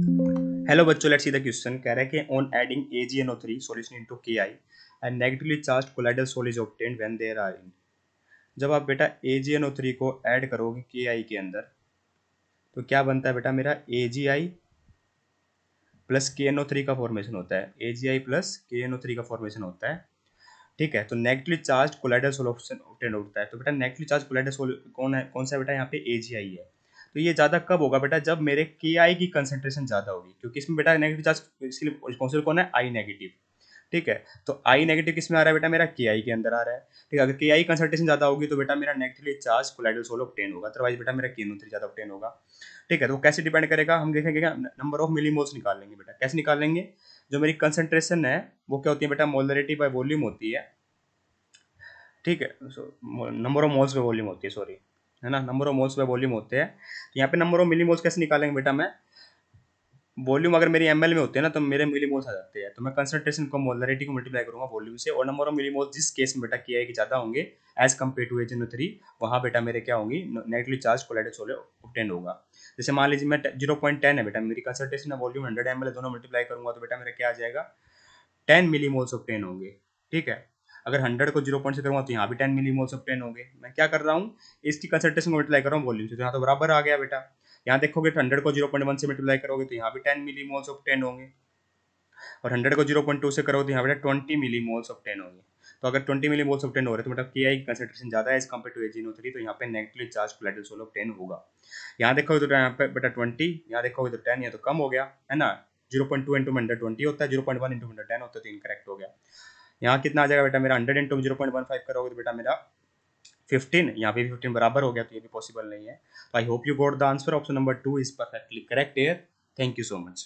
Hello बच्चों, let's see the question. कह रहा है कि on adding AgNO3 solution into KI and negatively charged colloidal sol is obtained when there are in. जब आप बेटा AgNO3 को ऐड करोगे KI के अंदर तो क्या बनता है बेटा, मेरा AgI प्लस KNO3 का फॉर्मेशन होता है। AgI प्लस KNO3 का फॉर्मेशन होता है, ठीक है। तो negatively charge colloidal solution obtain होता है। तो बेटा नेगेटिवली चार्ज कोलाइडल सोल कौन है, कौन सा बेटा, यहाँ पे AgI है। तो ये ज़्यादा कब होगा बेटा, जब मेरे KI की कंसंट्रेशन ज़्यादा होगी, क्योंकि इसमें बेटा नेगेटिव चार्ज इसके लिए रिस्पॉन्सिबल कौन है, I नेगेटिव, ठीक है। तो I नेगेटिव किस में आ रहा है बेटा, मेरा KI के अंदर आ रहा है, ठीक है। अगर KI कंसंट्रेशन ज़्यादा होगी तो बेटा मेरा negatively charge colloidal sol obtain होगा, अदरवाइज बेटा मेरा KNO3 ज़्यादा ऑब्टेन होगा, ठीक है। तो कैसे डिपेंड करेगा, हम देखेंगे क्या, नंबर ऑफ मिलीमोल्स निकाल लेंगे बेटा। कैसे निकाल लेंगे, जो मेरी कंसंट्रेशन है वो क्या होती है बेटा, मोलरिटी बाय वॉल्यूम होती है, ठीक है। नंबर ऑफ मोल्स पे वॉल्यूम होती है, सॉरी, है ना, नंबर ऑफ मोल्स पे वॉल्यूम होते हैं। तो यहाँ पे नंबर ऑफ मिली मोल्स कैसे निकालेंगे बेटा, मैं वॉल्यूम अगर मेरी ml में होती है ना तो मेरे मिली मोल्स आ जाते हैं, तो मैं कंसंट्रेशन को मोलरिटी को मल्टीप्लाई करूंगा वॉल्यूम से, और नंबर ऑफ मिली मोल्स जिस केस में बेटा KI के ज़्यादा होंगे एज कम्पेयर टू HNO3, वहाँ बेटा मेरे क्या होंगी, negatively charge colloidal sol obtain होगा। जैसे मान लीजिए मैं 0.10 है बेटा मेरी कंसंट्रेशन, वॉल्यूम 100 ml है, दोनों मल्टीप्लाई करूंगा तो बेटा मेरा क्या आ जाएगा, 10 मिलीमोल्स ऑब्टेन होंगे, ठीक है। अगर 100 को 0 से करूँगा तो यहाँ भी 10 मिलीमोल्स ऑब्टेन होंगे। मैं क्या कर रहा हूँ, इसकी कंसंट्रेशन को मल्टीप्लाई कर रहा हूँ वॉल्यूम से, तो यहाँ तो बराबर आ गया बेटा। यहाँ देखोगे तो 100 को 0.1 से मल्टीप्लाई करोगे तो यहाँ भी 10 मिलीमोल्स ऑब्टेन होंगे, और 100 को 0.2 से करोगे तो यहाँ बेटा 20 मिलीमोल्स ऑब्टेन होंगे। तो अगर 20 मिलीमोल्स ऑब्टेन हो रहे हैं तो मतलब KI की कंसंट्रेशन ज़्यादा है एज कम्पेयर टू HNO3, तो यहाँ पे negatively charge colloidal sol obtain होगा। यहाँ देखोगे तो यहाँ पे बेटा 20, यहाँ देखोगे तो 10, ये तो कम हो गया, है ना। 0.2 इंटू 120 होता है, 0.1 इंटू 110 होता है, तो इनकरेक्ट हो गया। यहाँ कितना आ जाएगा बेटा, मेरा 100 इंटू 0.15 करोगे तो बेटा मेरा 15, यहाँ पे भी 15 बराबर हो गया, तो ये भी पॉसिबल नहीं है। तो I hope you got the answer, option number 2 is perfectly correct here. Thank you so much.